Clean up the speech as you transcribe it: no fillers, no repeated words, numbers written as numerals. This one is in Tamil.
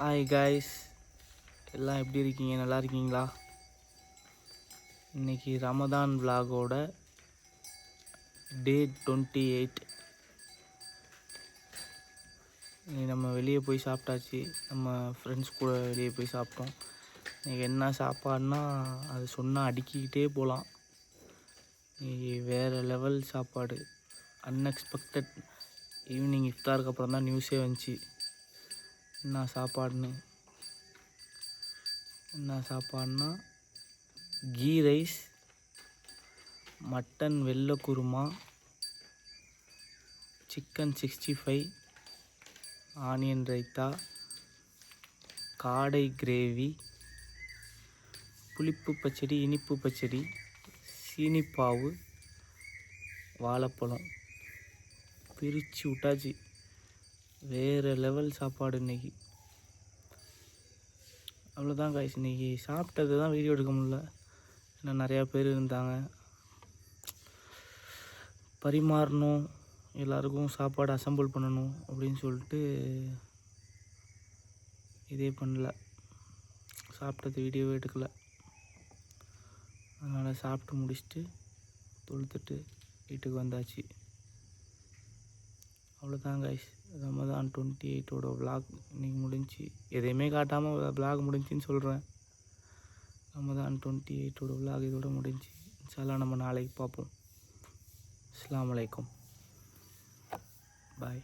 ஹாய் காய்ஸ், எல்லாம் எப்படி இருக்கீங்க? நல்லா இருக்கீங்களா? இன்றைக்கி ரமதான் விலாகோட டே 28. நம்ம வெளியே போய் சாப்பிட்டாச்சு. நம்ம ஃப்ரெண்ட்ஸ் கூட வெளியே போய் சாப்பிட்டோம். இன்றைக்கி என்ன சாப்பாடுனா அது சொன்னால் அடுக்கிக்கிட்டே போகலாம். இன்றைக்கி வேறு லெவல் சாப்பாடு, அன்எக்ஸ்பெக்டட். ஈவினிங் இஃப்தாருக்கு அப்புறம் தான் நியூஸே வந்துச்சு என்ன சாப்பாடுனா கீ ரைஸ், மட்டன் வெள்ளை குருமா, சிக்கன் 65, ஆனியன் ரைத்தா, காடை கிரேவி, புளிப்பு பச்சடி, இனிப்பு பச்சடி, சீனிப்பாவு, வாழைப்பழம் பிரித்து விட்டாச்சு. வேறு லெவல் சாப்பாடு இன்றைக்கி. அவ்வளோதான் காய்ஸ். இன்றைக்கி சாப்பிட்டது தான் வீடியோ எடுக்க முடியல. ஏன்னா நிறையா பேர் இருந்தாங்க, பரிமாறணும், எல்லாருக்கும் சாப்பாடு அசம்பிள் பண்ணணும் அப்படின்னு சொல்லிட்டு இதே பண்ணல, சாப்பிட்டது வீடியோவே எடுக்கலை. அதனால் சாப்பிட்டு முடிச்சுட்டு தொழுத்துட்டு வீட்டுக்கு வந்தாச்சு. அவ்வளோதான் கைஸ். ரமதான் 28ஓட விலாக் இன்றைக்கி முடிஞ்சு. எதையுமே காட்டாமல் விலாக் முடிஞ்சுன்னு சொல்கிறேன். ரமதான் 28ஓட விலாக் இதோட முடிஞ்சு. இன்ஷால்லா நம்ம நாளைக்கு பார்ப்போம். அஸ்ஸலாமு அலைக்கும். பாய்.